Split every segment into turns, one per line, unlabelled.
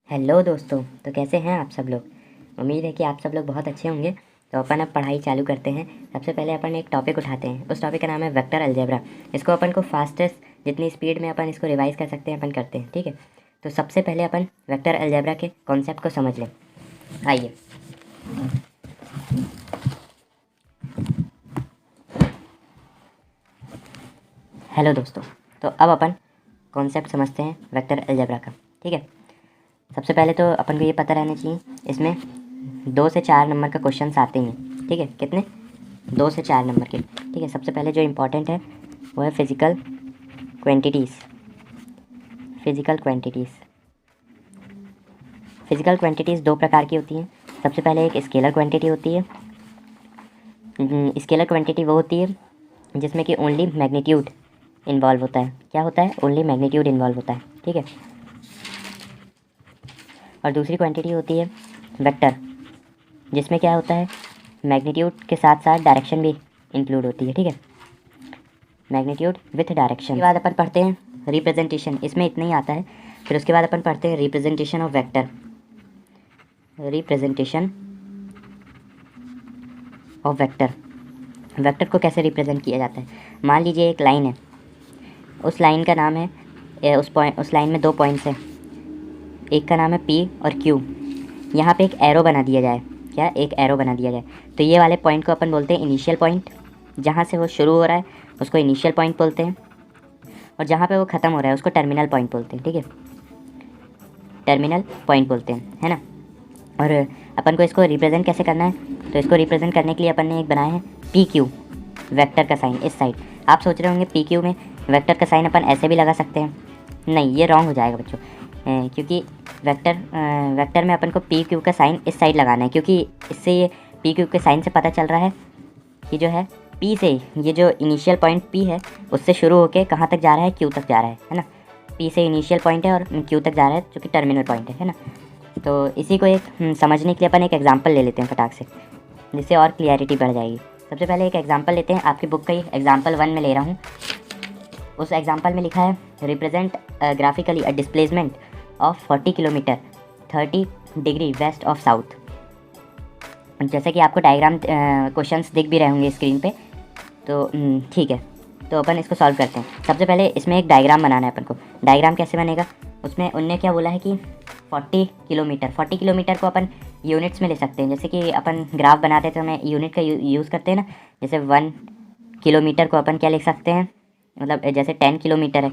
Hello दोस्तों। तो कैसे हैं आप सब लोग। उम्मीद है कि आप सब लोग बहुत अच्छे होंगे। तो अपन अब पढ़ाई चालू करते हैं। सबसे पहले अपन एक टॉपिक उठाते हैं। उस टॉपिक का नाम है वेक्टर अलजेब्रा। इसको अपन को फास्टेस्ट जितनी स्पीड में अपन इसको रिवाइज कर सकते हैं अपन करते हैं, ठीक है। तो सबसे पहले अपन वेक्टर अलजेब्रा के कॉन्सेप्ट को समझ लें। आइए। हेलो दोस्तों। तो अब अपन कॉन्सेप्ट समझते हैं वेक्टर अलजेब्रा का, ठीक है। सबसे पहले तो अपन को ये पता रहना चाहिए इसमें 2 से 4 नंबर का क्वेश्चन आते हैं, ठीक है। कितने? 2 से 4 नंबर के, ठीक है। सबसे पहले जो इम्पोर्टेंट है वो है physical quantities. Physical quantities physical quantities 2 प्रकार की होती हैं। सबसे पहले एक स्केलर क्वांटिटी होती है। स्केलर क्वांटिटी वो होती है जिसमें कि ओनली मैग्नीट्यूड इन्वॉल्व होता है। क्या होता है? ओनली मैग्नीट्यूड इन्वॉल्व होता है, ठीक है। और दूसरी क्वांटिटी होती है वेक्टर, जिसमें क्या होता है, मैग्नीट्यूड के साथ साथ डायरेक्शन भी इंक्लूड होती है, ठीक है। Magnitude with direction. उसके बाद अपन पढ़ते हैं रिप्रेजेंटेशन। इसमें इतना ही आता है। फिर उसके बाद अपन पढ़ते हैं representation of vector. Representation of vector. Vector को कैसे रिप्रेजेंट किया जाता है? मान लीजिए एक लाइन है, उस लाइन का नाम है उस लाइन में 2 पॉइंट्स हैं। एक का नाम है P और Q। यहाँ पे एक एरो बना दिया जाए। क्या? एक एरो बना दिया जाए। तो ये वाले पॉइंट को अपन बोलते हैं इनिशियल पॉइंट। जहाँ से वो शुरू हो रहा है उसको इनिशियल पॉइंट बोलते हैं, और जहाँ पे वो ख़त्म हो रहा है उसको टर्मिनल पॉइंट बोलते हैं, ठीक है। टर्मिनल पॉइंट बोलते हैं, है ना। और अपन को इसको रिप्रेजेंट कैसे करना है? तो इसको रिप्रेजेंट करने के लिए अपन ने एक बनाया है PQ, वेक्टर का साइन इस साइड। आप सोच रहे होंगे PQ में वेक्टर का साइन अपन ऐसे भी लगा सकते हैं। नहीं, ये रॉन्ग हो जाएगा बच्चों, क्योंकि वेक्टर में अपन को PQ का साइन इस साइड लगाना है, क्योंकि इससे ये PQ के साइन से पता चल रहा है कि जो है P से ये जो इनिशियल पॉइंट P है उससे शुरू होकर कहाँ तक जा रहा है? Q तक जा रहा है ना। P से इनिशियल पॉइंट है और Q तक जा रहा है जो कि टर्मिनल पॉइंट है ना। तो इसी को एक समझने के लिए अपन एक एग्जांपल ले लेते हैं फटाक से, जिससे और क्लियरिटी बढ़ जाएगी। सबसे पहले एक एग्जांपल लेते हैं। आपकी बुक का ही एग्जांपल 1 में ले रहा हूँ। उस एग्जांपल में लिखा है represent graphically a displacement of 40 kilometre 30 degree west of south. जैसे कि आपको डायग्राम क्वेश्चंस दिख भी रहे होंगे स्क्रीन पे, तो ठीक है। तो अपन इसको सॉल्व करते हैं। सबसे पहले इसमें एक डायग्राम बनाना है अपन को। डायग्राम कैसे बनेगा? उसमें उनने क्या बोला है कि 40 किलोमीटर को अपन यूनिट्स में ले सकते हैं। जैसे कि अपन ग्राफ बनाते तो हमें यूनिट का यूज़ करते हैं ना। जैसे 1 किलोमीटर को अपन क्या लिख सकते हैं, मतलब जैसे 10 किलोमीटर है,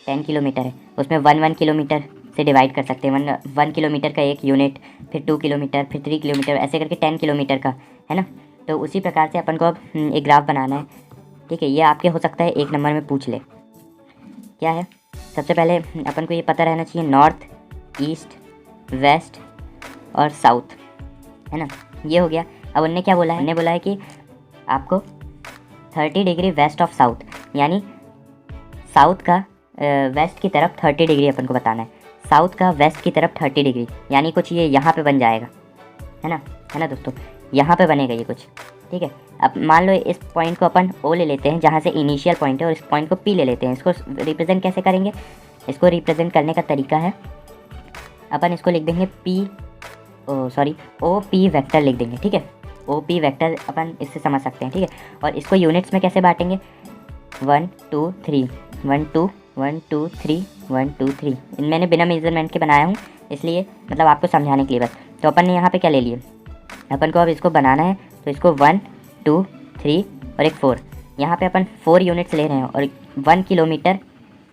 10 किलोमीटर है उसमें 1 किलोमीटर से डिवाइड कर सकते हैं। 1 किलोमीटर का एक यूनिट, फिर 2 किलोमीटर, फिर 3 किलोमीटर, ऐसे करके 10 किलोमीटर का, है ना। तो उसी प्रकार से अपन को अब एक ग्राफ बनाना है, ठीक है। ये आपके हो सकता है 1 नंबर में पूछ ले। क्या है? सबसे पहले अपन को ये पता रहना चाहिए नॉर्थ, ईस्ट, वेस्ट और साउथ, है ना। ये हो गया। अब उनने क्या बोला है? उन्होंने बोला है कि आपको 30 डिग्री वेस्ट ऑफ साउथ, यानी साउथ का वेस्ट की तरफ 30 डिग्री अपन को बताना है। साउथ का वेस्ट की तरफ 30 डिग्री, यानी कुछ ये यहाँ पे बन जाएगा, है ना दोस्तों। यहाँ पे बनेगा ये कुछ, ठीक है। अब मान लो इस पॉइंट को अपन O ले लेते हैं, जहाँ से इनिशियल पॉइंट है, और इस पॉइंट को P ले लेते हैं। इसको रिप्रेजेंट कैसे करेंगे? इसको रिप्रेजेंट करने का तरीका है, अपन इसको लिख देंगे OP वेक्टर लिख देंगे, ठीक है। OP वेक्टर अपन इससे समझ सकते हैं, ठीक है। और इसको यूनिट्स में कैसे बांटेंगे? 1 2 3 1 2 1 2 3 1 2 3। मैंने बिना मेजरमेंट के बनाया हूँ, इसलिए मतलब आपको समझाने के लिए बस। तो अपन ने यहाँ पे क्या ले लिए? अपन को अब इसको बनाना है, तो इसको 1 2 3 और एक 4। यहाँ पे अपन 4 यूनिट्स ले रहे हैं, और 1 किलोमीटर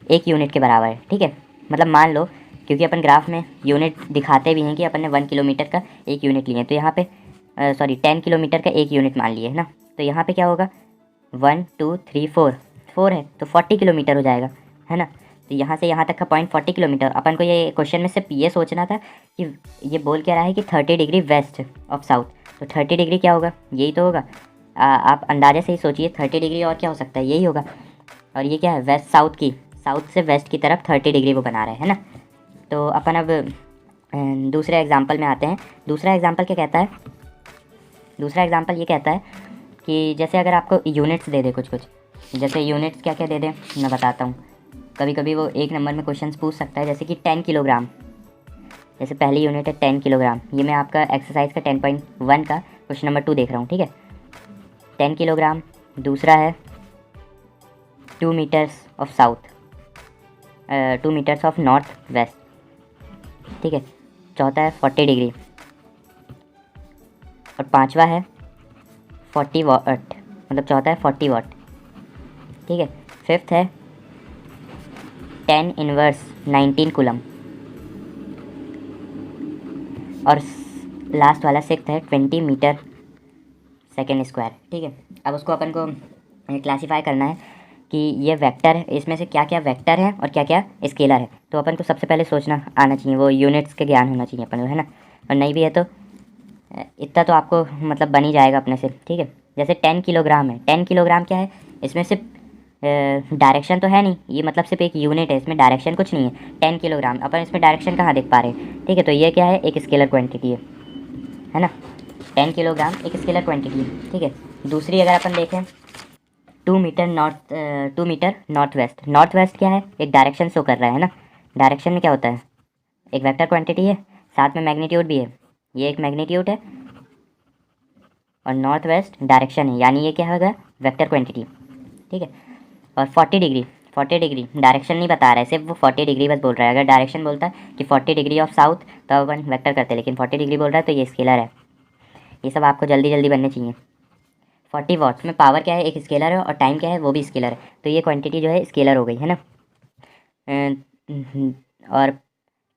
1 यूनिट के बराबर है, ठीक है। मतलब मान लो, क्योंकि अपन ग्राफ में यूनिट दिखाते भी हैं कि अपन ने 1 किलोमीटर का 1 यूनिट लिए हैं, तो यहाँ पे 10 किलोमीटर का 1 यूनिट मान लिए है ना। तो यहाँ पे क्या होगा? 1 2 3 4 है, तो 40 किलोमीटर हो जाएगा, है ना। तो यहाँ से यहाँ तक का पॉइंट 40 किलोमीटर। अपन को ये क्वेश्चन में सिर्फ ये सोचना था कि ये बोल क्या रहा है कि 30 डिग्री वेस्ट ऑफ साउथ। तो 30 डिग्री क्या होगा? यही तो होगा। आप अंदाजे से ही सोचिए 30 डिग्री और क्या हो सकता है, यही होगा। और ये क्या है? वेस्ट साउथ से वेस्ट की तरफ 30 डिग्री वो बना रहे हैं, है ना। तो अपन अब दूसरे एग्जाम्पल में आते हैं। दूसरा एग्जाम्पल क्या कहता है? दूसरा एग्जाम्पल ये कहता है कि जैसे अगर आपको यूनिट्स दे दे कुछ, जैसे यूनिट्स क्या क्या दे दे मैं बताता हूँ। कभी कभी वो 1 नंबर में क्वेश्चंस पूछ सकता है, जैसे कि 10 किलोग्राम। जैसे पहली यूनिट है 10 किलोग्राम, ये मैं आपका एक्सरसाइज का 10.1 का क्वेश्चन नंबर 2 देख रहा हूँ, ठीक है। 10 किलोग्राम। दूसरा है 2 meters of south, 2 meters of north west, ठीक है। चौथा है 40 डिग्री, और पांचवा है 40 वाट, मतलब चौथा है 40 वाट, ठीक है। फिफ्थ है 10 इनवर्स 19 कूलम, और लास्ट वाला सिक्स्थ है 20 मीटर सेकेंड स्क्वायर, ठीक है। अब उसको अपन को क्लासीफाई करना है कि ये वेक्टर है, इसमें से क्या क्या वेक्टर है और क्या क्या स्केलर है। तो अपन को सबसे पहले सोचना आना चाहिए, वो यूनिट्स के ज्ञान होना चाहिए अपन को, है ना। और नहीं भी है तो इतना तो आपको मतलब बन ही जाएगा अपने से, ठीक है। जैसे 10 किलोग्राम है, 10 किलोग्राम क्या है, इसमें सिर्फ डायरेक्शन तो है नहीं, ये मतलब सिर्फ एक यूनिट है, इसमें डायरेक्शन कुछ नहीं है। 10 किलोग्राम अपन इसमें डायरेक्शन कहाँ देख पा रहे हैं, ठीक है। तो ये क्या है, एक स्केलर क्वांटिटी है ना। 10 किलोग्राम एक स्केलर क्वांटिटी है, ठीक है। दूसरी अगर अपन देखें 2 meter north west, north west क्या है, एक डायरेक्शन शो कर रहा है ना। डायरेक्शन में क्या होता है, एक वेक्टर क्वांटिटी है, साथ में मैग्नीट्यूड भी है, ये एक मैग्नीट्यूड है, और नॉर्थ वेस्ट डायरेक्शन है, यानी ये क्या होगा, वेक्टर क्वांटिटी, ठीक है। और 40 डिग्री डायरेक्शन नहीं बता रहा है, सिर्फ वो 40 डिग्री बस बोल रहा है। अगर डायरेक्शन बोलता है कि 40 डिग्री ऑफ साउथ तो अपन वेक्टर करते हैं, लेकिन 40 डिग्री बोल रहा है तो ये स्केलर है। ये सब आपको जल्दी जल्दी बनने चाहिए। 40 वाट्स में पावर क्या है, एक स्केलर है, और टाइम क्या है, वो भी स्केलर है, तो ये क्वांटिटी जो है स्केलर हो गई, है ना। और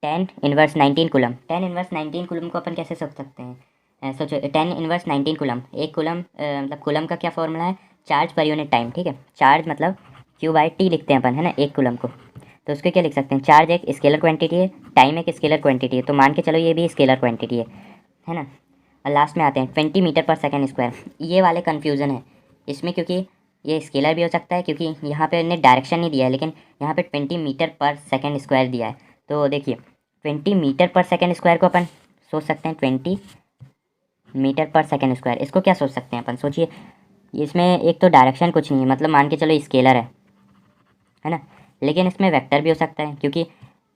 10 इनवर्स 19 कूलम, 10 इनवर्स 19 कूलम को अपन कैसे सोच सकते हैं, सोचो 10 इनवर्स 19 कूलम, एक कूलम मतलब कूलम का क्या फॉर्मूला है, चार्ज पर यूनिट टाइम, ठीक है। चार्ज मतलब Q/T लिखते हैं अपन, है ना, एक कूलम को। तो उसको क्या लिख सकते हैं, चार्ज एक स्केलर क्वांटिटी है, टाइम एक स्केलर क्वांटिटी है, तो मान के चलो ये भी स्केलर क्वांटिटी है ना। और लास्ट में आते हैं 20 मीटर पर सेकेंड स्क्वायर, ये वाले कन्फ्यूज़न है इसमें, क्योंकि ये स्केलर भी हो सकता है, क्योंकि यहाँ पे इन्हें डायरेक्शन नहीं दिया है, लेकिन यहाँ पे 20 मीटर पर सेकेंड स्क्वायर दिया है। तो देखिए 20 मीटर पर सेकेंड स्क्वायर को अपन सोच सकते हैं 20 मीटर पर सेकेंड स्क्वायर, इसको क्या सोच सकते हैं अपन, सोचिए। इसमें एक तो डायरेक्शन कुछ नहीं है, मतलब मान के चलो स्केलर है ना, लेकिन इसमें वेक्टर भी हो सकता है, क्योंकि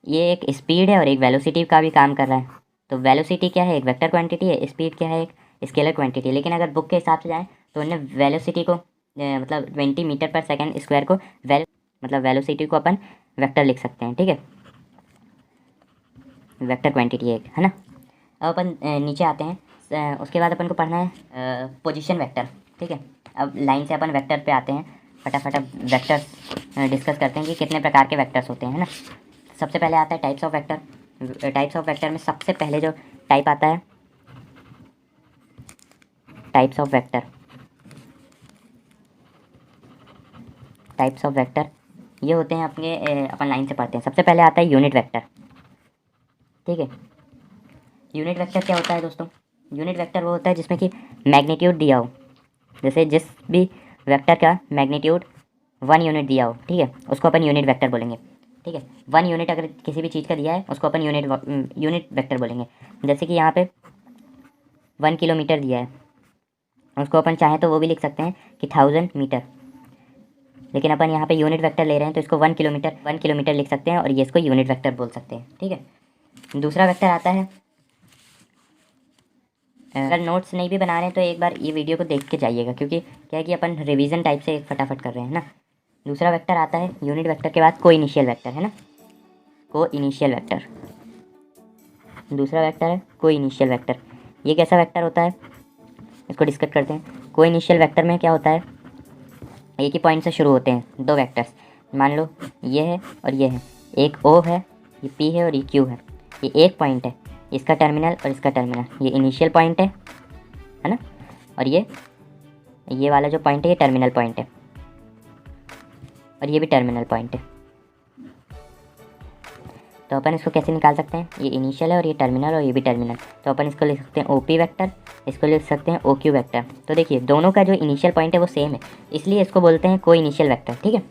ये एक स्पीड है और एक वेलोसिटी का भी काम कर रहा है। तो वेलोसिटी क्या है, एक वेक्टर क्वांटिटी है, स्पीड क्या है, एक स्केलर क्वांटिटी है। लेकिन अगर बुक के हिसाब से जाएँ तो उन्हें वेलोसिटी को मतलब 20 मीटर पर सेकेंड स्क्वायर को मतलब वेलोसिटी को अपन वेक्टर लिख सकते हैं, ठीक है। वेक्टर क्वांटिटी एक, है ना। अब अपन नीचे आते हैं, उसके बाद अपन को पढ़ना है पोजीशन वेक्टर, ठीक है। अब लाइन से अपन वेक्टर पे आते हैं, फटाफट अब वेक्टर्स डिस्कस करते हैं कि कितने प्रकार के वेक्टर्स होते हैं, है ना। सबसे पहले आता है types of vector. Types of vector में सबसे पहले जो टाइप आता है, types of vector, types of vector ये होते हैं अपने अपन लाइन से पढ़ते हैं। सबसे पहले आता है यूनिट वेक्टर, ठीक है। यूनिट वेक्टर क्या होता है दोस्तों, यूनिट वेक्टर वो होता है जिसमें कि मैग्नीट्यूड दिया हो, जैसे जिस भी वेक्टर का मैग्नीट्यूड 1 यूनिट दिया हो, ठीक है, उसको अपन यूनिट वेक्टर बोलेंगे, ठीक है। 1 यूनिट अगर किसी भी चीज़ का दिया है उसको अपन यूनिट वेक्टर बोलेंगे। जैसे कि यहाँ पे 1 किलोमीटर दिया है, उसको अपन चाहें तो वो भी लिख सकते हैं कि 1000 मीटर, लेकिन अपन यहाँ पे यूनिट वेक्टर ले रहे हैं तो इसको 1 किलोमीटर लिख सकते हैं, और ये इसको यूनिट वेक्टर बोल सकते हैं, ठीक है। दूसरा वेक्टर आता है, अगर नोट्स नहीं भी बना रहे हैं तो एक बार ये वीडियो को देख के जाइएगा, क्योंकि क्या है कि अपन रिवीजन टाइप से फटाफट कर रहे हैं ना। दूसरा वेक्टर आता है यूनिट वेक्टर के बाद को इनिशियल वेक्टर, है ना, को इनिशियल वेक्टर। दूसरा वेक्टर है को इनिशियल वेक्टर, ये कैसा वेक्टर होता है, इसको डिस्कस करते हैं। को इनिशियल वेक्टर में क्या होता है, एक ही पॉइंट से शुरू होते हैं दो वेक्टर्स, मान लो ये है और ये है, एक O है, ये P है और ये Q है। ये एक पॉइंट है, इसका टर्मिनल और इसका टर्मिनल, ये इनिशियल पॉइंट है ना, और ये वाला जो पॉइंट है ये टर्मिनल पॉइंट है, और ये भी टर्मिनल पॉइंट है। तो अपन इसको कैसे निकाल सकते हैं, ये इनिशियल है और ये टर्मिनल और ये भी टर्मिनल, तो अपन इसको लिख सकते हैं OP वेक्टर, इसको लिख सकते हैं OQ वेक्टर। तो देखिए दोनों का जो इनिशियल पॉइंट है वो सेम है, इसलिए इसको बोलते हैं को इनिशियल वेक्टर, ठीक है,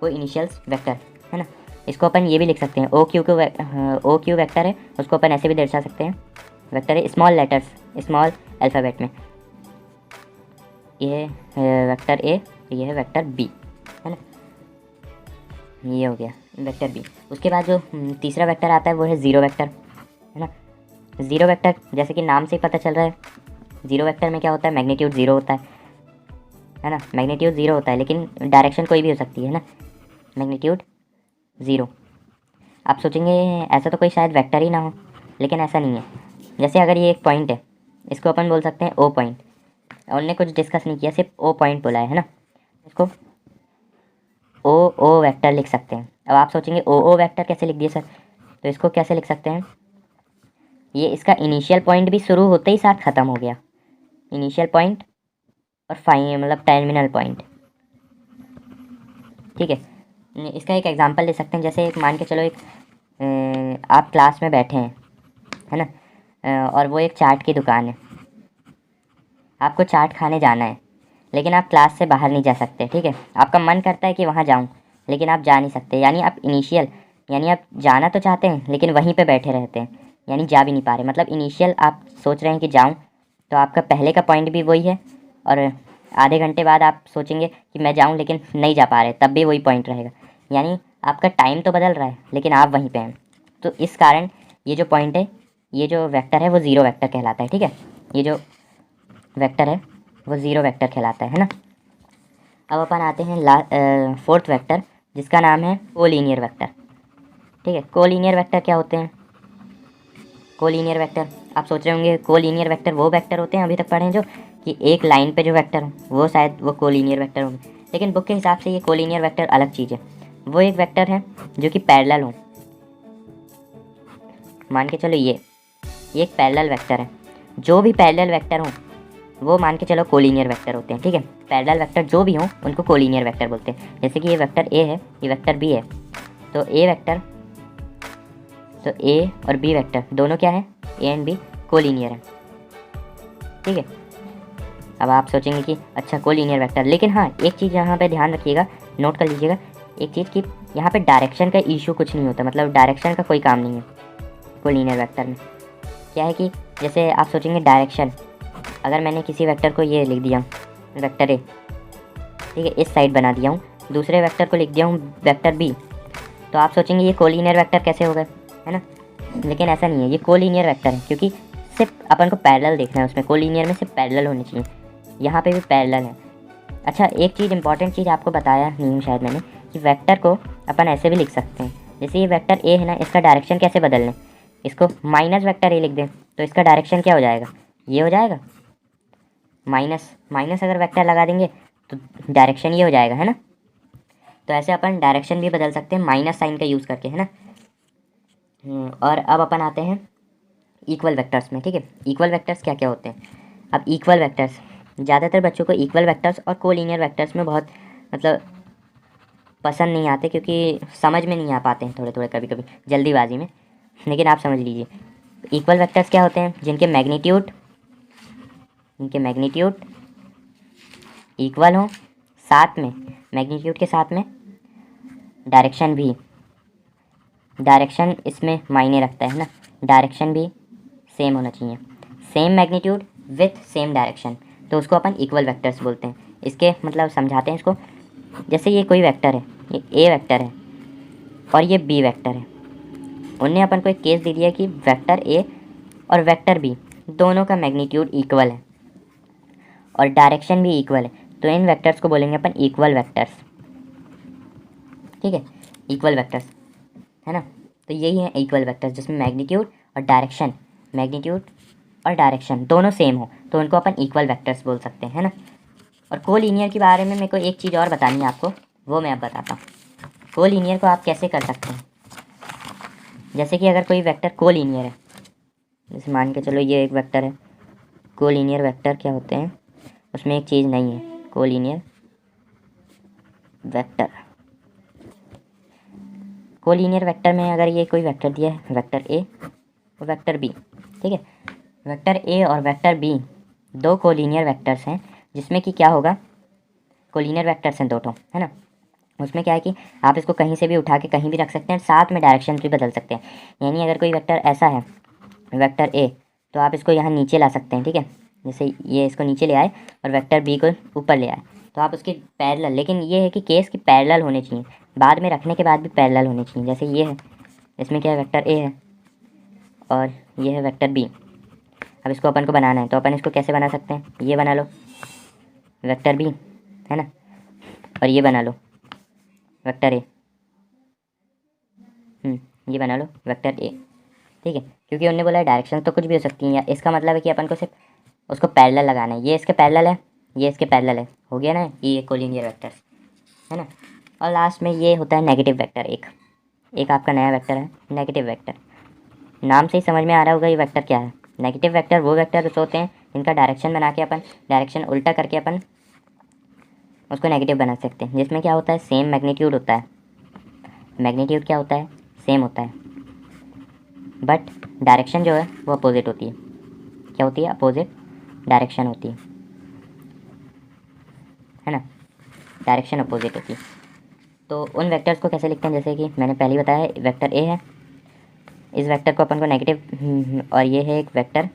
को इनिशियल्स वेक्टर, है ना। इसको अपन ये भी लिख सकते हैं OQ वेक्टर है, उसको अपन ऐसे भी दर्शा सकते हैं, वेक्टर है स्मॉल लेटर्स, स्मॉल अल्फ़ाबेट में, ये है वेक्टर A, ये है वेक्टर B, है ना, ये हो गया वेक्टर B। उसके बाद जो तीसरा वेक्टर आता है वो है ज़ीरो वेक्टर, है ना। ज़ीरो वेक्टर जैसे कि नाम से ही पता चल रहा है, ज़ीरो वेक्टर में क्या होता है, मैग्नीट्यूड ज़ीरो होता है ना। मैग्नीट्यूड ज़ीरो होता है लेकिन डायरेक्शन कोई भी हो सकती है ना, मैग्नीट्यूड ज़ीरो। आप सोचेंगे ऐसा तो कोई शायद वेक्टर ही ना हो, लेकिन ऐसा नहीं है। जैसे अगर ये एक पॉइंट है, इसको अपन बोल सकते हैं ओ पॉइंट, और ने कुछ डिस्कस नहीं किया, सिर्फ ओ पॉइंट बोला है ना, इसको ओ ओ वेक्टर लिख सकते हैं। अब आप सोचेंगे ओ वेक्टर कैसे लिख दिए सर, तो इसको कैसे लिख सकते हैं, ये इसका इनिशियल पॉइंट भी शुरू होते ही साथ ख़त्म हो गया, इनिशियल पॉइंट और फाइनल मतलब टर्मिनल पॉइंट, ठीक है। इसका एक एग्जांपल ले सकते हैं, जैसे एक मान के चलो एक आप क्लास में बैठे हैं, है ना, और वो एक चाट की दुकान है, आपको चाट खाने जाना है, लेकिन आप क्लास से बाहर नहीं जा सकते, ठीक है। आपका मन करता है कि वहाँ जाऊँ, लेकिन आप जा नहीं सकते, यानी आप इनिशियल, यानी आप जाना तो चाहते हैं लेकिन वहीं पे बैठे रहते हैं, यानी जा भी नहीं पा रहे। मतलब इनिशियल आप सोच रहे हैं कि जाऊँ, तो आपका पहले का पॉइंट भी वही है, और आधे घंटे बाद आप सोचेंगे कि मैं जाऊँ लेकिन नहीं जा पा रहे, तब भी वही पॉइंट रहेगा, यानी आपका टाइम तो बदल रहा है लेकिन आप वहीं पे हैं। तो इस कारण ये जो पॉइंट है, ये जो वेक्टर है वो ज़ीरो वेक्टर कहलाता है, ठीक है। ये जो वेक्टर है वो ज़ीरो वेक्टर कहलाता है ना। अब अपन आते हैं फोर्थ वेक्टर, जिसका नाम है कोलीनियर वेक्टर, ठीक है। कोलीनियर वेक्टर क्या होते हैं, कोलीनियर वेक्टर आप सोच रहे होंगे कोलीनियर वेक्टर वो वेक्टर होते हैं अभी तक पढ़े हैं जो कि एक लाइन पे जो वेक्टर हो वो शायद वो कोलीनियर वेक्टर होंगे, लेकिन बुक के हिसाब से ये कोलीनियर वेक्टर अलग चीज़ है। वो एक वेक्टर है जो कि पैरेलल हो, मान के चलो ये एक पैरेलल वेक्टर है, जो भी पैरेलल वेक्टर हो वो मान के चलो कोलीनियर वेक्टर होते हैं, ठीक है। पैरेलल वेक्टर जो भी हों उनको कोलीनियर वेक्टर बोलते हैं। जैसे कि ये वेक्टर ए है, ये वेक्टर बी है, तो ए वेक्टर, तो ए और बी वेक्टर दोनों क्या है, ए एंड बी कोलीनियर है, ठीक है। अब आप सोचेंगे कि अच्छा कोलीनियर वेक्टर, लेकिन हाँ एक चीज़ यहाँ पे ध्यान रखिएगा, नोट कर लीजिएगा एक चीज़ कि यहाँ पे डायरेक्शन का इशू कुछ नहीं होता, मतलब डायरेक्शन का कोई काम नहीं है कोलीनियर वेक्टर में। क्या है कि जैसे आप सोचेंगे डायरेक्शन, अगर मैंने किसी वेक्टर को ये लिख दिया वेक्टर ए, ठीक है, इस साइड बना दिया हूँ, दूसरे वेक्टर को लिख दिया हूँ वेक्टर बी, तो आप सोचेंगे ये कोलीनियर वेक्टर कैसे हो गए, है ना। लेकिन ऐसा नहीं है, ये कोलीनियर वेक्टर है क्योंकि सिर्फ अपन को पैरेलल देखना है उसमें, कोलीनियर में सिर्फ पैरेलल होने चाहिए, यहाँ पे भी पैरेलल है। अच्छा एक चीज़ इंपॉर्टेंट चीज़ आपको बताया नहीं हूँ शायद मैंने, कि वेक्टर को अपन ऐसे भी लिख सकते हैं, जैसे ये वेक्टर ए है ना, इसका डायरेक्शन कैसे बदल लें, इसको माइनस वेक्टर ए लिख दें, तो इसका डायरेक्शन क्या हो जाएगा, ये हो जाएगा माइनस, माइनस अगर वेक्टर लगा देंगे तो डायरेक्शन ये हो जाएगा, है ना। तो ऐसे अपन डायरेक्शन भी बदल सकते हैं माइनस साइन का यूज़ करके, है ना। और अब अपन आते हैं इक्वल वेक्टर्स में, ठीक है। इक्वल वेक्टर्स क्या क्या होते हैं, अब इक्वल वेक्टर्स ज़्यादातर बच्चों को इक्वल वेक्टर्स और कोलीनियर वेक्टर्स में बहुत मतलब पसंद नहीं आते, क्योंकि समझ में नहीं आ पाते हैं थोड़े थोड़े कभी कभी जल्दीबाजी में, लेकिन आप समझ लीजिए इक्वल वेक्टर्स क्या होते हैं, जिनके मैग्नीट्यूड इक्वल हो, साथ में मैग्नीट्यूड के साथ में डायरेक्शन भी, डायरेक्शन इसमें मायने रखता है ना, डायरेक्शन भी सेम होना चाहिए, same magnitude with same direction, तो उसको अपन इक्वल वेक्टर्स बोलते हैं। इसके मतलब समझाते हैं इसको, जैसे ये कोई वेक्टर है, ये ए वेक्टर है और ये बी वेक्टर है, उनने अपन को एक केस दे दिया कि वेक्टर ए और वेक्टर बी दोनों का मैग्नीट्यूड इक्वल है और डायरेक्शन भी इक्वल है, तो इन वेक्टर्स को बोलेंगे अपन इक्वल वेक्टर्स, ठीक है, इक्वल वेक्टर्स, है ना। तो यही है इक्वल वेक्टर्स जिसमें मैग्नीट्यूड और डायरेक्शन दोनों सेम हो, तो उनको अपन इक्वल वेक्टर्स बोल सकते हैं, है ना। और कोलीनियर के बारे में मेरे को एक चीज़ और बतानी है आपको, वो मैं अब बताता हूँ। कोलीनियर को आप कैसे कर सकते हैं, जैसे कि अगर कोई वेक्टर कोलीनियर है, जैसे मान के चलो ये एक वेक्टर है, कोलीनियर वेक्टर क्या होते हैं, उसमें एक चीज़ नहीं है, कोलीनियर वेक्टर, कोलीनियर वेक्टर में अगर ये कोई वेक्टर दिया है, वेक्टर ए और वेक्टर बी, ठीक है, वेक्टर ए और वेक्टर बी दो कोलीनियर वेक्टर्स हैं, जिसमें कि क्या होगा, कोलीनियर वेक्टर्स हैं दो ठो, है ना। उसमें क्या है कि आप इसको कहीं से भी उठा के कहीं भी रख सकते हैं, साथ में डायरेक्शन भी बदल सकते हैं। यानी अगर कोई वेक्टर ऐसा है वेक्टर ए, तो आप इसको यहाँ नीचे ला सकते हैं, ठीक है, जैसे ये इसको नीचे ले आए और वेक्टर बी को ऊपर ले आए, तो आप उसके पैरेलल, लेकिन ये है कि केस की पैरेलल होने चाहिए, बाद में रखने के बाद भी पैरेलल होने चाहिए। जैसे ये है, इसमें क्या है, वेक्टर ए है और ये है वेक्टर बी। अब इसको अपन को बनाना है, तो अपन इसको कैसे बना सकते हैं, ये बना लो वेक्टर बी, है ना, और ये बना लो वेक्टर ए। ये बना लो वेक्टर ए, ठीक है। क्योंकि उन्होंने बोला है डायरेक्शन तो कुछ भी हो सकती है, या इसका मतलब है कि अपन को सिर्फ उसको पैरेलल लगाना है। ये इसके पैरेलल है, ये इसके पैरेलल है, हो गया ना, ये कोलिनियर वेक्टर्स, है ना। और लास्ट में ये होता है नेगेटिव वेक्टर। एक आपका नया वेक्टर है नेगेटिव वेक्टर। नाम से ही समझ में आ रहा होगा ये वेक्टर क्या है। नेगेटिव वेक्टर वो वेक्टर होते हैं जिनका डायरेक्शन बना के अपन डायरेक्शन उल्टा करके अपन उसको नेगेटिव बना सकते हैं, जिसमें क्या होता है, सेम मैग्नीट्यूड होता है। मैग्नीट्यूड क्या होता है, सेम होता है, बट डायरेक्शन जो है वो अपोजिट होती है। क्या होती है, अपोजिट डायरेक्शन होती है ना, डायरेक्शन अपोजिट होती है। तो उन वेक्टर्स को कैसे लिखते हैं, जैसे कि मैंने पहले ही बताया, वेक्टर ए है, इस वेक्टर को अपन को नेगेटिव, और ये है एक वेक्टर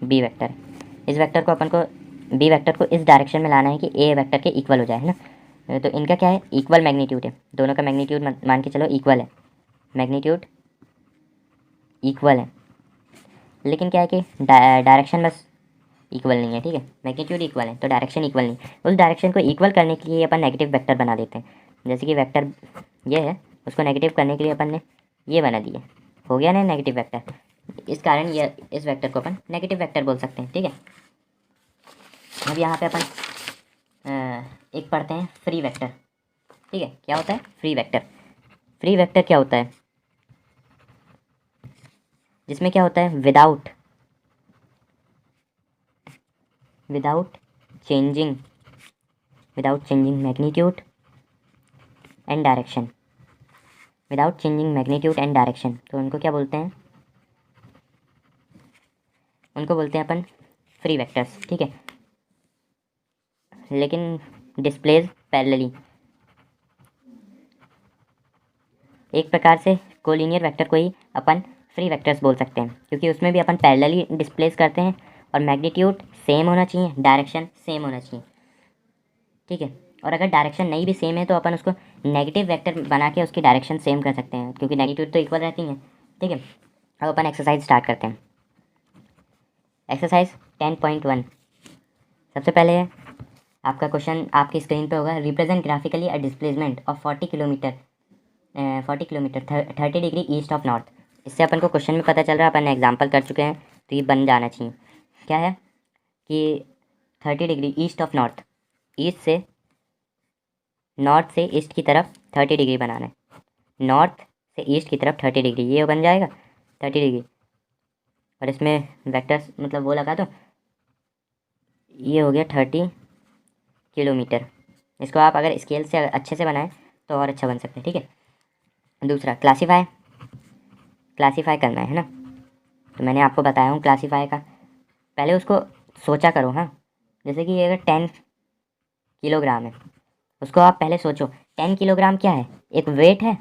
बी वेक्टर। इस वेक्टर को अपन को बी वेक्टर को इस डायरेक्शन में लाना है कि ए वेक्टर के इक्वल हो जाए, है ना। तो इनका क्या है, इक्वल मैग्नीट्यूड है, दोनों का मैग्नीट्यूड मान के चलो इक्वल है, मैग्नीट्यूड इक्वल है। लेकिन क्या है कि डायरेक्शन बस इक्वल नहीं है, ठीक है। मैग्नीट्यूड इक्वल है तो डायरेक्शन इक्वल नहीं। उस डायरेक्शन को इक्वल करने के लिए अपन नेगेटिव वेक्टर बना देते हैं। जैसे कि वेक्टर ये है, उसको नेगेटिव करने के लिए अपन ने ये बना दिया, हो गया ना नेगेटिव वेक्टर। इस कारण ये इस वेक्टर को अपन नेगेटिव वेक्टर बोल सकते हैं, ठीक है। अब यहाँ पे अपन एक पढ़ते हैं फ्री वेक्टर, ठीक है। क्या होता है फ्री वेक्टर। फ्री वेक्टर क्या होता है, जिसमें क्या होता है, without changing magnitude and direction, without changing magnitude and direction. तो उनको क्या बोलते हैं, उनको बोलते हैं अपन फ्री वेक्टर्स, ठीक है। लेकिन डिस्प्लेज पैरेलली, एक प्रकार से कोलिनियर वेक्टर को ही अपन फ्री वेक्टर्स बोल सकते हैं, क्योंकि उसमें भी अपन पैरेलली डिस्प्लेस करते हैं और मैग्नीट्यूड सेम होना चाहिए, डायरेक्शन सेम होना चाहिए, ठीक है। और अगर डायरेक्शन नहीं भी सेम है तो अपन उसको नेगेटिव वेक्टर बना के उसकी डायरेक्शन सेम कर सकते हैं, क्योंकि नेगेटिव तो इक्वल रहती हैं, ठीक है। अब अपन एक्सरसाइज स्टार्ट करते हैं। एक्सरसाइज 10.1। सबसे पहले आपका क्वेश्चन आपकी स्क्रीन पे होगा, represent graphically a displacement of 40 kilometre 30 degree east of north. इससे अपन को क्वेश्चन में पता चल रहा है, अपन ने एग्जाम्पल कर चुके हैं तो ये बन जाना चाहिए। क्या है कि 30 degree east of north, east से नॉर्थ से ईस्ट की तरफ 30 डिग्री बनाना है, नॉर्थ से ईस्ट की तरफ 30 डिग्री, ये बन जाएगा 30 डिग्री। और इसमें वेक्टर्स मतलब वो लगा दो, ये हो गया 30 किलोमीटर। इसको आप अगर स्केल से अच्छे से बनाएं तो और अच्छा बन सकते हैं, ठीक है। दूसरा क्लासीफाई करना है ना, तो मैंने आपको बताया हूँ क्लासीफाई का, पहले उसको सोचा करो। हाँ, जैसे कि अगर 10 किलोग्राम है, उसको आप पहले सोचो 10 किलोग्राम क्या है, एक वेट है।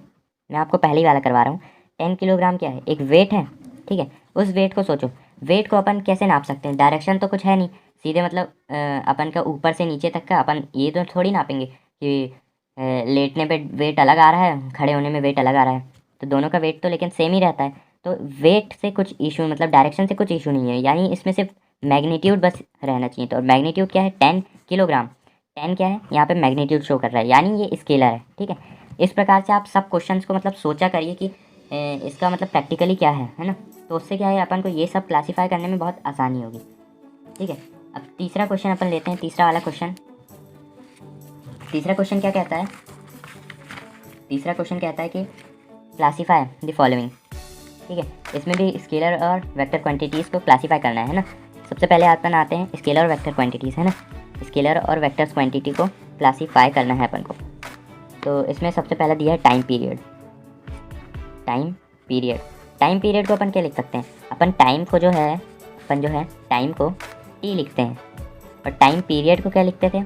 मैं आपको पहले ही वाला करवा रहा हूँ, 10 किलोग्राम क्या है, एक वेट है, ठीक है। उस वेट को सोचो, वेट को अपन कैसे नाप सकते हैं, डायरेक्शन तो कुछ है नहीं, सीधे मतलब अपन का ऊपर से नीचे तक का अपन ये तो थोड़ी नापेंगे कि लेटने पे वेट अलग आ रहा है, खड़े होने में वेट अलग आ रहा है, तो दोनों का वेट तो लेकिन सेम ही रहता है। तो वेट से कुछ इशू मतलब डायरेक्शन से कुछ इशू नहीं है, यानी इसमें सिर्फ मैग्नीट्यूड बस रहना चाहिए। तो मैग्नीट्यूड क्या है, 10 किलोग्राम, 10 क्या है यहाँ पे मैग्नीट्यूड शो कर रहा है, यानी ये स्केलर है, ठीक है। इस प्रकार से आप सब क्वेश्चंस को मतलब सोचा करिए कि इसका मतलब प्रैक्टिकली क्या है ना। तो उससे क्या है, अपन को ये सब क्लासीफाई करने में बहुत आसानी होगी, ठीक है। अब तीसरा क्वेश्चन अपन लेते हैं, तीसरा क्वेश्चन क्या कहता है, तीसरा क्वेश्चन कहता है कि क्लासीफाई द फॉलोइंग, ठीक है। इसमें भी स्केलर और वेक्टर क्वांटिटीज़ को क्लासीफाई करना है ना। सबसे पहले अपन आते हैं स्केलर और वेक्टर क्वांटिटीज़, है ना। स्केलर और वेक्टर्स क्वांटिटी को क्लासीफाई करना है अपन को। तो इसमें सबसे पहला दिया है टाइम पीरियड को अपन क्या लिख सकते हैं, अपन टाइम को जो है टाइम को टी लिखते हैं, और टाइम पीरियड को क्या लिखते थे,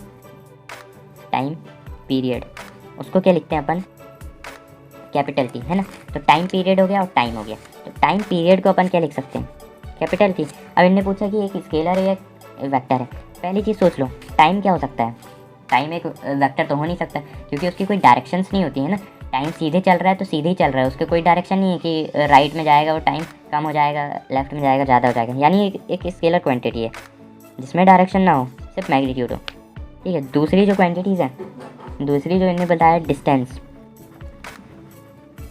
टाइम पीरियड उसको क्या लिखते हैं अपन, कैपिटल टी, है ना। तो टाइम पीरियड हो गया और टाइम हो गया, तो टाइम पीरियड को अपन क्या लिख सकते हैं, कैपिटल टी। अब इन्होंने पूछा कि एक स्केलर है या वेक्टर है, पहली चीज़ सोच लो टाइम क्या हो सकता है, टाइम एक वेक्टर तो हो नहीं सकता क्योंकि उसकी कोई डायरेक्शंस नहीं होती है ना। टाइम सीधे चल रहा है तो सीधे ही चल रहा है, उसके कोई डायरेक्शन नहीं है कि राइट में जाएगा वो टाइम कम हो जाएगा, लेफ्ट में जाएगा ज़्यादा हो जाएगा। यानी एक स्केलर क्वांटिटी है जिसमें डायरेक्शन ना हो, सिर्फ मैग्नीट्यूड हो। ठीक है, दूसरी जो क्वांटिटीज़ हैं, दूसरी जो इन्हें बताया डिस्टेंस।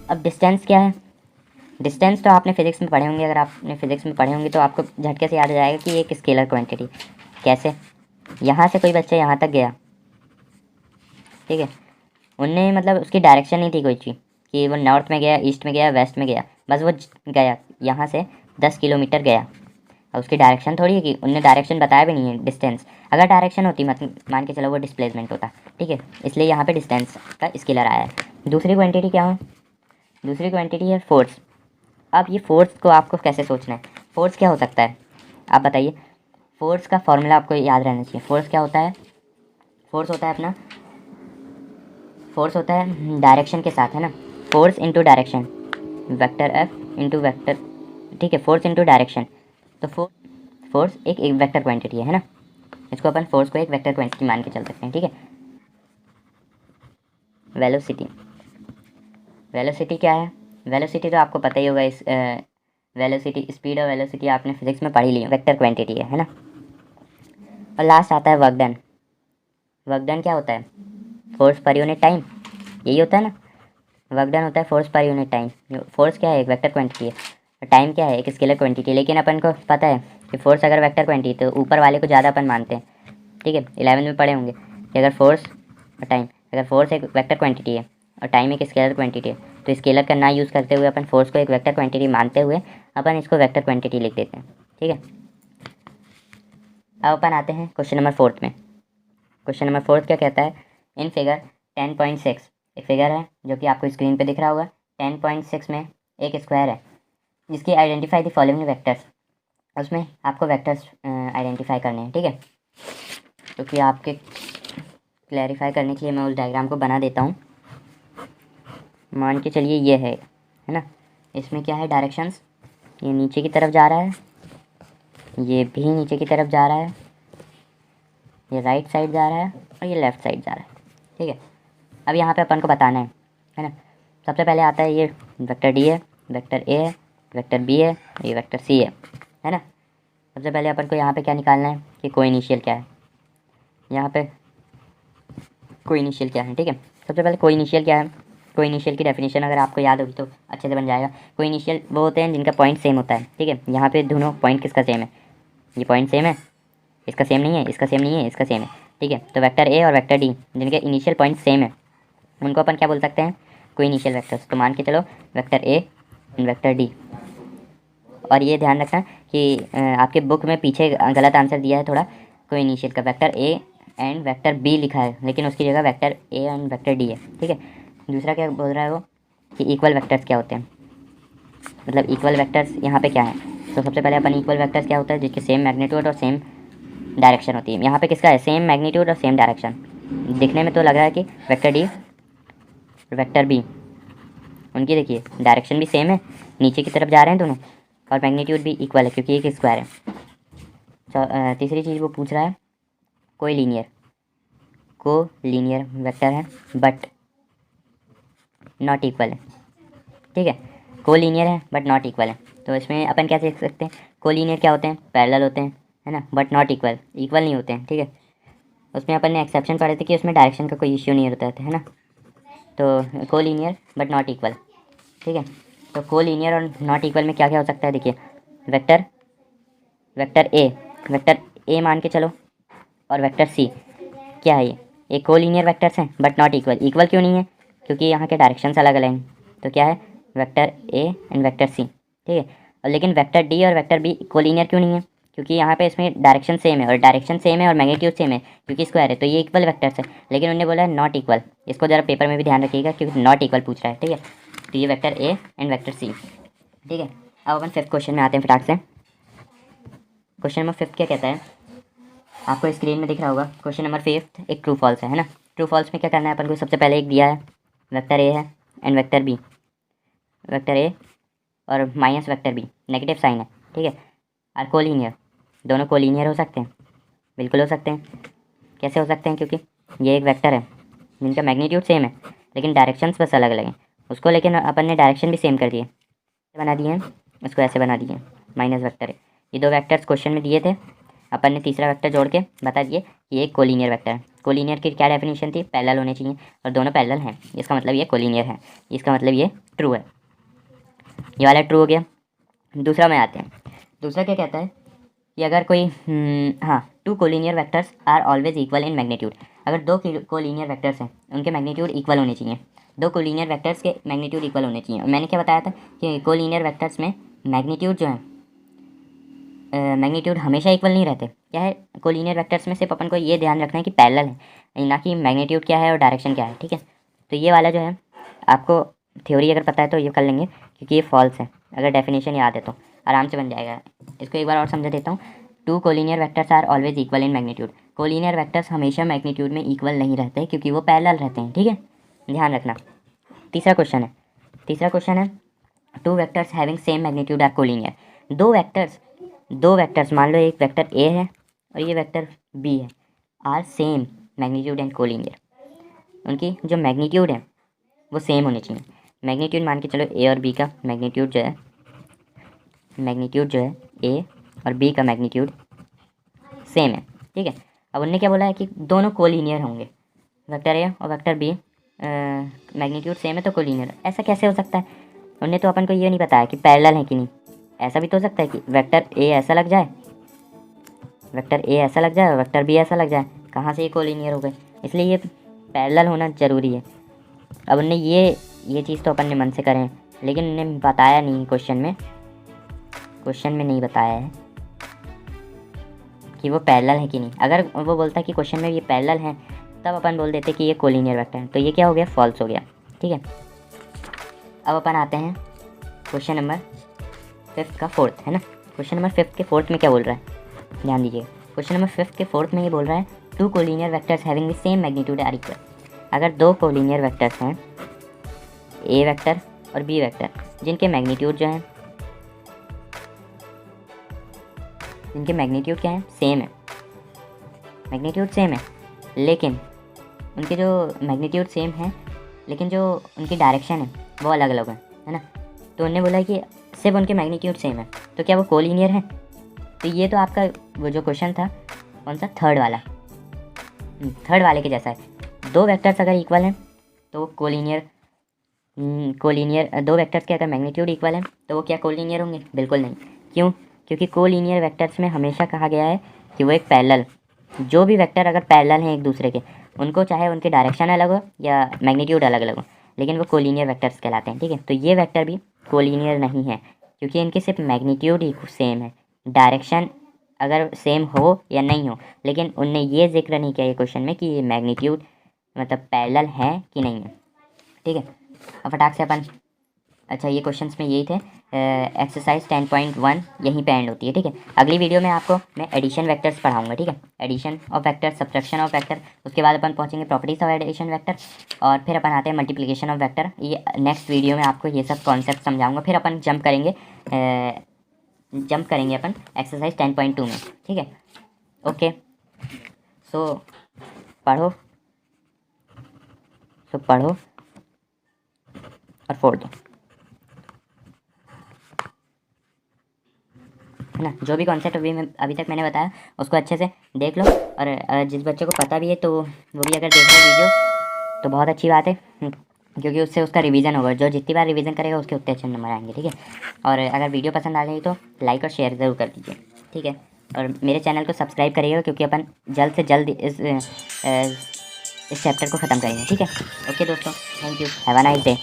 अब डिस्टेंस क्या है? डिस्टेंस तो आपने फिजिक्स में पढ़े होंगे, अगर आपने फिजिक्स में पढ़े होंगे तो आपको झटके से याद आ जाएगा कि एक स्केलर क्वांटिटी। कैसे? यहाँ से कोई बच्चा यहाँ तक गया, ठीक है, उनने मतलब उसकी डायरेक्शन नहीं थी कोई चीज़ कि वो नॉर्थ में गया, ईस्ट में गया, वेस्ट में गया, बस वो गया यहाँ से 10 किलोमीटर गया। और उसकी डायरेक्शन थोड़ी है कि उनने डायरेक्शन बताया भी नहीं है, डिस्टेंस। अगर डायरेक्शन होती मान के चलो वो डिस्प्लेसमेंट होता, ठीक है, इसलिए यहाँ पे डिस्टेंस का स्केलर आया है। दूसरी क्वांटिटी क्या है? दूसरी क्वांटिटी है फोर्स। अब ये फोर्स को आपको कैसे सोचना है? फोर्स क्या हो सकता है आप बताइए? फोर्स का फॉर्मूला आपको याद रहना चाहिए। फोर्स क्या होता है? फोर्स होता है अपना, फोर्स होता है डायरेक्शन के साथ, है ना, force into direction, vector F into vector, ठीक है, फोर्स इनटू डायरेक्शन। तो फोर्स एक वेक्टर क्वांटिटी है ना, इसको अपन फोर्स को एक वेक्टर क्वांटिटी मान के चल सकते हैं। ठीक है, वेलोसिटी, वेलोसिटी क्या है? वेलोसिटी तो आपको पता ही होगा, इस वेलोसिटी, स्पीड और वेलोसिटी आपने फिजिक्स में पढ़ी ली है, वेक्टर क्वांटिटी है ना। और लास्ट आता है वर्क डन। वर्क डन क्या होता है? फोर्स पर यूनिट टाइम, यही होता है ना। वर्क डन होता है force per unit time. Force क्या है? एक वेक्टर क्वांटिटी है, और टाइम क्या है? एक स्केलर क्वांटिटी। लेकिन अपन को पता है कि फोर्स अगर वेक्टर क्वांटिटी तो ऊपर वाले को ज़्यादा अपन मानते हैं। ठीक है, 11 में पढ़े होंगे कि अगर फोर्स और टाइम, अगर फोर्स एक वेक्टर क्वांटिटी है और टाइम एक स्केलर क्वांटिटी है, तो स्केलर का ना यूज़ करते हुए अपन फोर्स को एक वेक्टर क्वांटिटी मानते हुए अपन इसको वेक्टर क्वांटिटी लिख देते हैं। ठीक है, अब अपन आते हैं क्वेश्चन नंबर 4 में। क्वेश्चन नंबर 4 क्या कहता है? इन फिगर 10.6, एक फिगर है जो कि आपको स्क्रीन पे दिख रहा होगा। 10.6 में एक स्क्वायर है जिसकी आइडेंटिफाई द फॉलोइंग वेक्टर्स, उसमें आपको वेक्टर्स आइडेंटिफाई करने हैं। ठीक है, तो कि आपके क्लैरिफाई करने के लिए मैं उस डायग्राम को बना देता हूँ। मान के चलिए ये है ना, इसमें क्या है? डायरेक्शंस, ये नीचे की तरफ जा रहा है, ये भी नीचे की तरफ जा रहा है, ये राइट साइड जा रहा है और ये लेफ़्ट साइड जा रहा है। ठीक है, अब यहाँ पे अपन को बताना है ना। सबसे पहले आता है ये वेक्टर डी है, वेक्टर ए है, वेक्टर बी है, ये वेक्टर सी है ना। सबसे पहले अपन को यहाँ पे क्या निकालना है कि कोइनिशियल क्या है। यहाँ पे कोइनिशियल क्या है? ठीक है, सबसे पहले कोइनिशियल क्या है? कोइनिशियल की डेफिनेशन अगर आपको याद होगी तो अच्छे से बन जाएगा। कोइनिशियल वो होते हैं जिनका पॉइंट सेम होता है। ठीक है, यहाँ पे दोनों पॉइंट किसका सेम है? ये पॉइंट सेम है, इसका सेम नहीं है, इसका सेम नहीं है, इसका सेम है। ठीक है, तो वेक्टर ए और वेक्टर डी जिनके इनिशियल पॉइंट सेम है उनको अपन क्या बोल सकते हैं? कोइनिशियल वेक्टर्स। तो मान के चलो vector A and vector D. और ये ध्यान रखना कि आपके बुक में पीछे गलत आंसर दिया है थोड़ा, कोइनिशियल का vector A and vector B लिखा है, लेकिन उसकी जगह vector A and vector D है। ठीक है, दूसरा क्या बोल रहा है वो कि इक्वल वेक्टर्स क्या होते हैं, मतलब इक्वल वेक्टर्स यहाँ पे क्या है। तो सबसे पहले अपन इक्वल वेक्टर्स क्या होता है? जिसके सेम मैग्नीट्यूड और सेम डायरेक्शन होती है। यहाँ पे किसका है? सेम मैग्नीट्यूड और सेम डायरेक्शन। दिखने में तो लग रहा है कि वेक्टर डी वेक्टर बी, उनकी देखिए डायरेक्शन भी सेम है, नीचे की तरफ जा रहे हैं दोनों, और मैग्नीट्यूड भी इक्वल है क्योंकि एक स्क्वायर है। तीसरी चीज़ वो पूछ रहा है कोई लीनियर वेक्टर है बट नॉट इक्वल है। ठीक है, को लीनियर है बट नॉट इक्वल है। तो इसमें अपन क्या देख सकते हैं? को लीनियर क्या होते हैं? पैरेलल होते हैं, है ना, बट नॉट इक्वल, इक्वल नहीं होते हैं। ठीक है, उसमें अपन ने एक्सेप्शन पढ़े थे कि उसमें डायरेक्शन का कोई इश्यू नहीं होता है ना। तो को लीनियर बट नॉट इक्वल। ठीक है, तो को लीनियर और नॉट इक्वल में क्या क्या हो सकता है? देखिए वेक्टर वेक्टर ए मान के चलो, और वेक्टर सी क्या है? ये को लीनियर वेक्टर्स हैं बट नॉट इक्वल। इक्वल क्यों नहीं है? क्योंकि यहाँ के डायरेक्शंस अलग अलग हैं। तो क्या है? Vector A and vector C. ठीक है, और लेकिन वेक्टर डी और वेक्टर बी को लीनियर क्यों नहीं है? क्योंकि यहाँ पे इसमें डायरेक्शन सेम है, और डायरेक्शन सेम है और मैग्नीट्यूड सेम है क्योंकि स्क्वायर है, तो ये इक्वल वेक्टर्स है। लेकिन उन्होंने बोला है नॉट इक्वल। इसको ज़रा पेपर में भी ध्यान रखिएगा क्योंकि नॉट इक्वल पूछ रहा है। ठीक है, तो ये vector A and vector C. ठीक है, अब अपन 5th क्वेश्चन में आते हैं फटाक से। क्वेश्चन नंबर 5 क्या कहता है? आपको स्क्रीन में दिख रहा होगा। क्वेश्चन नंबर 5 एक ट्रू फॉल्स है ना। ट्रू फॉल्स में क्या करना है अपन को? सबसे पहले एक दिया है वेक्टर ए है and vector B, vector A और minus vector B, negative sign है। ठीक है, और कोलीनियर, दोनों कोलीनियर हो सकते हैं, बिल्कुल हो सकते हैं। कैसे हो सकते हैं? क्योंकि ये एक वेक्टर है जिनका मैग्नीट्यूड सेम है, लेकिन डायरेक्शंस बस अलग अलग हैं उसको, लेकिन अपन ने डायरेक्शन भी सेम कर दिए, बना दिए हैं उसको ऐसे बना दिए माइनस वेक्टर है। ये दो वेक्टर्स क्वेश्चन में दिए थे, अपन ने तीसरा वेक्टर जोड़ के बता दिए कि ये कोलिनियर वेक्टर है। कोलिनियर की क्या डेफिनेशन थी, पैरेलल होने चाहिए और दोनों पैरेलल हैं, इसका मतलब ये कोलिनियर है, इसका मतलब ये ट्रू है। ये वाला ट्रू हो गया। दूसरा में आते हैं, दूसरा क्या कहता है कि अगर कोई हाँ, two collinear vectors are always equal in magnitude. अगर दो कोलिनियर वेक्टर्स हैं उनके मैग्नीट्यूड इक्वल होने चाहिए, दो कोलिनियर वेक्टर्स के मैग्नीट्यूड इक्वल होने चाहिए। और मैंने क्या बताया था कि कोलिनियर वेक्टर्स में मैग्नीट्यूड जो है मैग्नीट्यूड हमेशा इक्वल नहीं रहते। क्या है, कोलिनियर वेक्टर्स में सिर्फ अपन को ये ध्यान रखना है कि पैरेलल है, ना कि मैग्नीट्यूड क्या है और डायरेक्शन क्या है, ठीक है। तो ये वाला जो है आपको थ्योरी अगर पता है तो ये कर लेंगे, क्योंकि ये फॉल्स है। अगर डेफिनेशन याद है तो आराम से बन जाएगा। इसको एक बार और समझा देता हूँ। Two collinear vectors are always equal in magnitude. Collinear vectors हमेशा मैग्नीट्यूड में इक्वल नहीं रहते क्योंकि वो पैरेलल रहते हैं, ठीक है, ध्यान रखना। तीसरा क्वेश्चन है two vectors having same magnitude are collinear. दो वेक्टर्स मान लो एक वेक्टर ए है और ये वेक्टर बी है, are same magnitude and collinear. उनकी जो मैग्नीट्यूड है वो सेम होनी चाहिए। मैग्नीट्यूड मान के चलो ए और बी का मैग्नीट्यूड जो है ए और बी का मैग्नीट्यूड सेम है, ठीक है। अब उनने क्या बोला है कि दोनों कोलिनियर होंगे, वेक्टर ए और वेक्टर बी मैग्नीट्यूड सेम है तो कोलिनियर। ऐसा कैसे हो सकता है? उनने तो अपन को ये नहीं बताया कि पैरेलल है कि नहीं। ऐसा भी तो हो सकता है कि वेक्टर ए ऐसा लग जाए और वेक्टर बी ऐसा लग जाए, कहाँ से ये कोलिनियर हो गए? इसलिए ये पैरेलल होना ज़रूरी है। अब उनने ये चीज़ तो अपन ने मन से करें, लेकिन उन्हें बताया नहीं क्वेश्चन में नहीं बताया है कि वो पैरेलल है कि नहीं। अगर वो बोलता कि क्वेश्चन में ये पैरेलल है तब अपन बोल देते कि ये कोलिनियर वेक्टर है, तो ये क्या हो गया, फॉल्स हो गया, ठीक है। अब अपन आते हैं क्वेश्चन नंबर 5 का 4th, है ना। क्वेश्चन नंबर 5 के 4th में क्या बोल रहा है, ध्यान दीजिए। क्वेश्चन नंबर 5 के 4th में ये बोल रहा है two collinear vectors having the same magnitude are equal. अगर दो कोलिनियर वेक्टर्स हैं, ए वेक्टर और बी वेक्टर, जिनके मैग्नीट्यूड जो है क्या है, सेम है, मैग्नीट्यूड सेम है, लेकिन उनके जो मैग्नीट्यूड सेम है लेकिन जो उनकी डायरेक्शन है वो अलग अलग है ना। तो उन्होंने बोला कि सिर्फ उनके मैग्नीट्यूड सेम है तो क्या वो कोलिनियर है? तो ये तो आपका वो जो क्वेश्चन था कौन सा, थर्ड वाले के जैसा है। दो वेक्टर्स अगर इक्वल हैं तो वो कोलिनियर, दो वेक्टर्स के अगर मैग्नीट्यूड इक्वल है तो वो क्या कोलिनियर होंगे? बिल्कुल नहीं। क्यों? क्योंकि कोलिनियर वेक्टर्स में हमेशा कहा गया है कि वो एक पैरेलल, जो भी वेक्टर अगर पैरेलल हैं एक दूसरे के, उनको चाहे उनके डायरेक्शन अलग हो या मैग्नीट्यूड अलग अलग हो, लेकिन वो कोलिनियर वेक्टर्स कहलाते हैं, ठीक है। तो ये वेक्टर भी कोलिनियर नहीं है क्योंकि इनके सिर्फ मैग्नीट्यूड ही सेम है, डायरेक्शन अगर सेम हो या नहीं हो, लेकिन उनने ये जिक्र नहीं किया ये क्वेश्चन में कि ये मैग्नीट्यूड मतलब पैरेलल है कि नहीं है, ठीक है। अब फटाक से अपन, अच्छा ये क्वेश्चंस में यही थे। एक्सरसाइज 10.1 यहीं पे एंड होती है, ठीक है। अगली वीडियो में आपको मैं एडिशन वेक्टर्स पढ़ाऊंगा, ठीक है, addition of vector, subtraction of vector. उसके बाद अपन पहुंचेंगे प्रॉपर्टीज ऑफ एडिशन वेक्टर, और फिर अपन आते हैं मल्टीप्लिकेशन ऑफ वेक्टर। ये नेक्स्ट वीडियो में आपको ये सब कॉन्सेप्ट समझाऊंगा। फिर अपन जंप करेंगे अपन एक्सरसाइज 10.2 में, ठीक है। ओके, सो पढ़ो और फोड़ दो, है ना। जो भी कॉन्सेप्ट अभी तक मैंने बताया उसको अच्छे से देख लो, और जिस बच्चे को पता भी है तो वो भी अगर देख लो वीडियो तो बहुत अच्छी बात है, क्योंकि उससे उसका रिवीजन होगा। जो जितनी बार रिवीजन करेगा उसके उतने अच्छे नंबर आएंगे, ठीक है। और अगर वीडियो पसंद आ गई तो लाइक और शेयर ज़रूर कर दीजिए, ठीक है। और मेरे चैनल को सब्सक्राइब करिएगा क्योंकि अपन जल्द से जल्द इस चैप्टर को ख़त्म करेंगे, ठीक है। ओके दोस्तों, thank you, have a nice day.